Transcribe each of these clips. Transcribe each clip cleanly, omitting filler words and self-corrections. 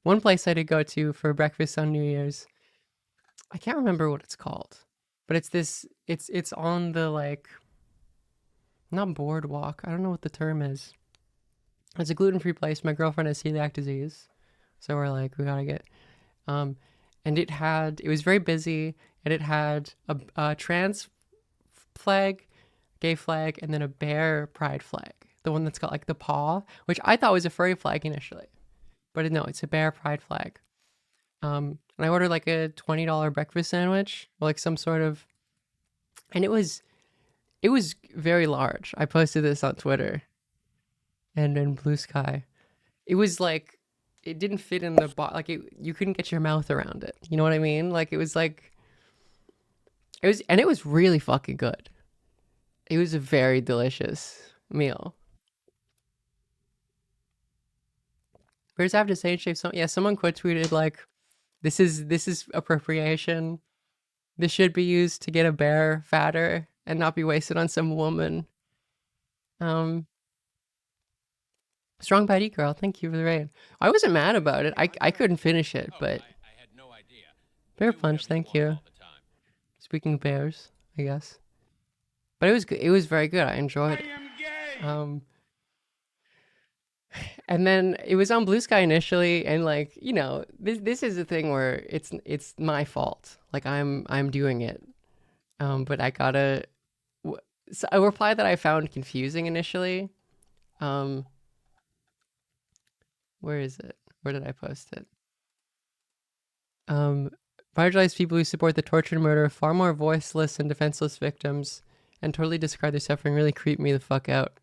One place I did go to for breakfast on New Year's, I can't remember what it's called, but it's on the like not boardwalk. I don't know what the term is. It's a gluten free place. My girlfriend has celiac disease, so we're like we gotta get um, and it was very busy and it had a trans flag, gay flag, and then a bear pride flag. The one that's got like the paw, which I thought was a furry flag initially, but no, it's a bear pride flag. And I ordered like a $20 breakfast sandwich, or like some sort of, and it was very large. I posted this on Twitter and in Blue Sky. It was like it didn't fit in the box. Like you couldn't get your mouth around it. You know what I mean? Like it was like and it was really fucking good. It was a very delicious meal. Whereas I have to say, Shape, someone quote tweeted like, "This is appropriation. This should be used to get a bear fatter and not be wasted on some woman." Um, Strong body girl, thank you for the raid. I wasn't mad about it. I couldn't finish it, but bear punch, thank you. Speaking of bears, I guess, but it was good. It was very good. I enjoyed it. And then it was on Blue Sky initially, and like this is a thing where it's my fault. Like I'm doing it, but I gotta. So a reply that I found confusing initially. Um, where is it? Where did I post it? Um, Marginalized people who support the torture and murder of far more voiceless and defenseless victims and totally discard their suffering really creep me the fuck out.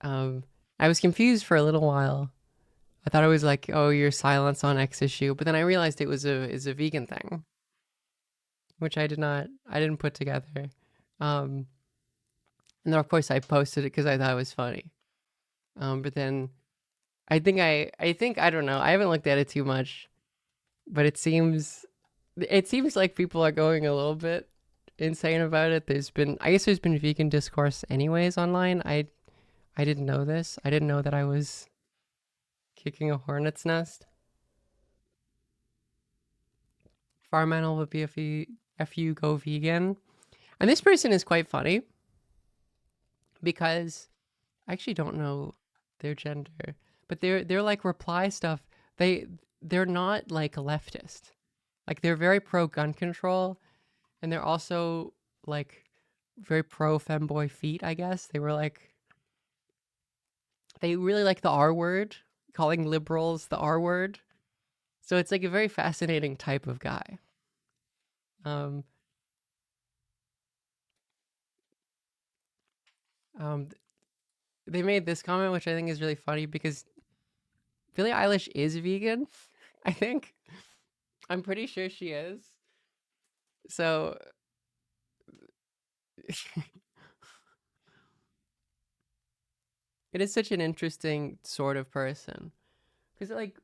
Um, I was confused for a little while. I thought it was like, oh, your silence on X issue, but then I realized it was a vegan thing, which I didn't put together. Um, and then of course I posted it because I thought it was funny. But then I think I don't know. I haven't looked at it too much, but it seems like people are going a little bit insane about it. I guess there's been vegan discourse anyways online. I didn't know this. I didn't know that I was kicking a hornet's nest. Farm animal would be if you go vegan. And this person is quite funny because I actually don't know their gender, but they're like reply stuff. They're not like a leftist. Like they're very pro gun control, and they're also like very pro femboy feet. I guess they were like they really like the R word, calling liberals the R word. So it's like a very fascinating type of guy. Um, um, they made this comment, which I think is really funny because Billie Eilish is vegan. I think I'm pretty sure she is. So it is such an interesting sort of person because like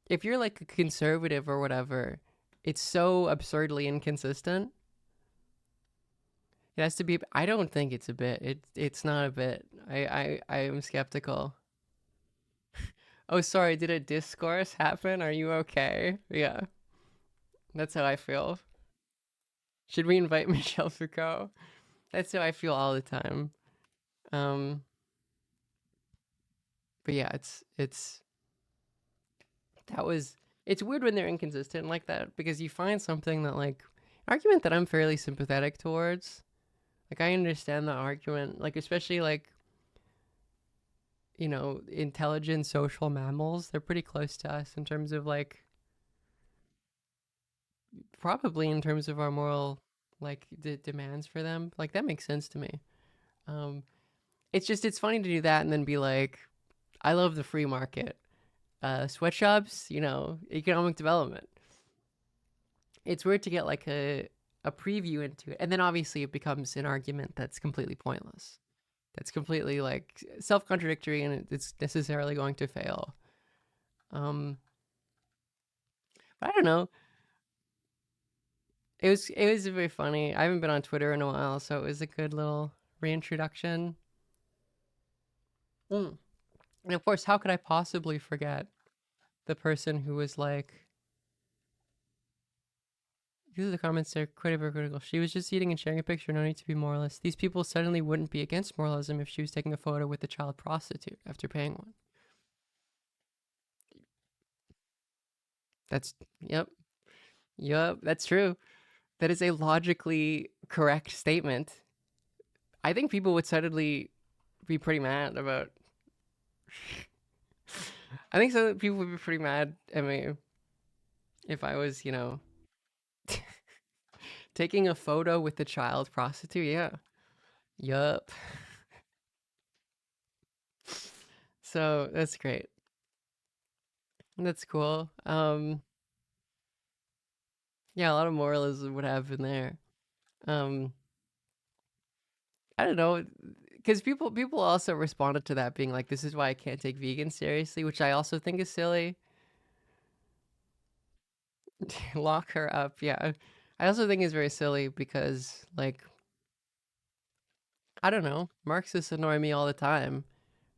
if you're like a conservative or whatever, it's so absurdly inconsistent. It has to be. I don't think it's a bit. It's not a bit. I am skeptical. Oh, sorry. Did a discourse happen? Are you okay? Yeah, that's how I feel. Should we invite Michelle Foucault? That's how I feel all the time. Um, but yeah, it's that was it's weird when they're inconsistent like that because you find something that like argument that I'm fairly sympathetic towards. Like I understand the argument, like especially like intelligent social mammals. They're pretty close to us in terms of like probably in terms of our moral like demands for them. Like that makes sense to me. Um, it's funny to do that and then be like, I love the free market. Sweatshops, economic development. It's weird to get like a preview into it, and then obviously it becomes an argument that's completely pointless. That's completely like self contradictory, and it's necessarily going to fail. Um, but I don't know. It was very funny. I haven't been on Twitter in a while, so it was a good little reintroduction. Mm. And of course, how could I possibly forget the person who was like, these are the comments that are quite hypocritical. She was just eating and sharing a picture, no need to be moralist. These people suddenly wouldn't be against moralism if she was taking a photo with a child prostitute after paying one. That's, yep, yep, that's true. That is a logically correct statement. I think people would suddenly be pretty mad about. I think some people would be pretty mad at me if I was, taking a photo with the child prostitute. Yeah. Yup. So that's great. That's cool. Yeah, a lot of moralism would happen there. Um, I don't know, because people also responded to that being like, "This is why I can't take vegans seriously," which I also think is silly. Lock her up. Yeah, I also think is very silly because like I don't know, Marxists annoy me all the time.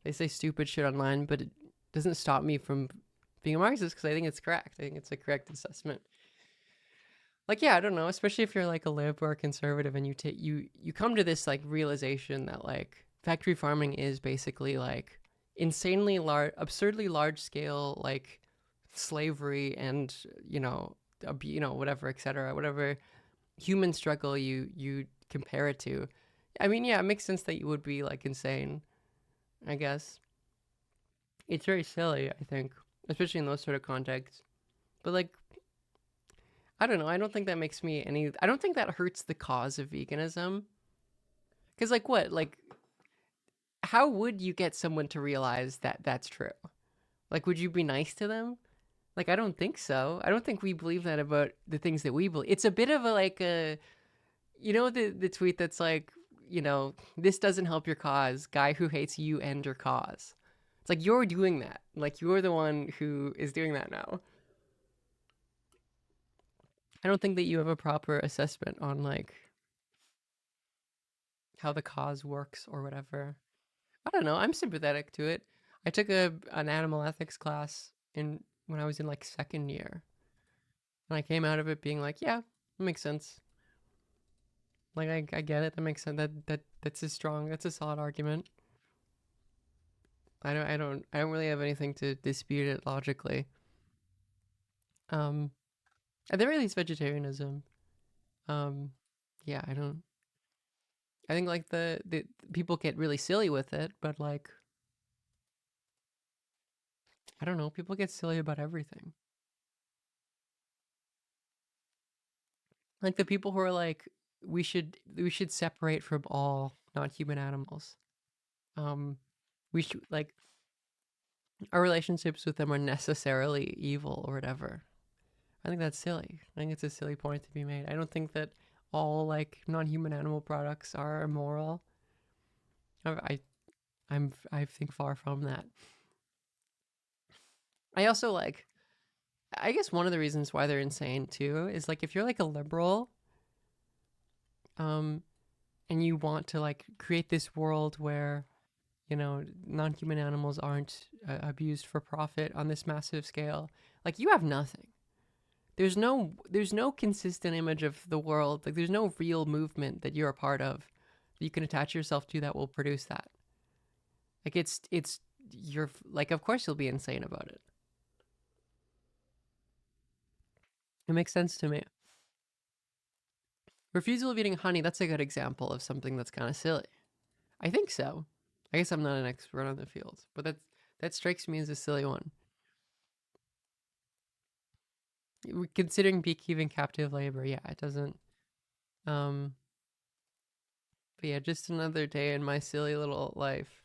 They say stupid shit online, but it doesn't stop me from being a Marxist because I think it's correct. I think it's a correct assessment. Like yeah, I don't know, especially if you're like a lib or a conservative and you come to this like realization that like factory farming is basically like insanely large, absurdly large scale like slavery and whatever, etc., whatever human struggle you compare it to. I mean, yeah, it makes sense that you would be like insane, I guess. It's very silly, I think, especially in those sort of contexts. But like I don't know. I don't think that makes me any. I don't think that hurts the cause of veganism. Because, like, what? Like, how would you get someone to realize that that's true? Like, would you be nice to them? Like, I don't think so. I don't think we believe that about the things that we believe. It's a bit of a, like, the tweet that's like, this doesn't help your cause. Guy who hates you and your cause. It's like, you're doing that. Like, you're the one who is doing that now. I don't think that you have a proper assessment on, like, how the cause works or whatever. I don't know. I'm sympathetic to it. I took an animal ethics class in when I was in like second year, and I came out of it being like, yeah, that makes sense. Like I get it. That makes sense. That's a strong. That's a solid argument. I don't really have anything to dispute it logically. Um, at the very least, vegetarianism. Um, yeah, I don't. I think like the people get really silly with it, but like I don't know. People get silly about everything. Like the people who are like, we should separate from all non-human animals. Um, we should like our relationships with them are necessarily evil or whatever. I think that's silly. I think it's a silly point to be made. I don't think that all like non-human animal products are immoral. I I think far from that. I also like. I guess one of the reasons why they're insane too is like if you're like a liberal, um, and you want to like create this world where non-human animals aren't abused for profit on this massive scale, like you have nothing. There's no consistent image of the world. Like there's no real movement that you're a part of that you can attach yourself to that will produce that. Like it's you're like of course you'll be insane about it. It makes sense to me. Refusal of eating honey, that's a good example of something that's kind of silly. I think so. I guess I'm not an expert on the field, but that strikes me as a silly one. Considering beekeeping captive labor, yeah, it doesn't. Um, but yeah, just another day in my silly little life.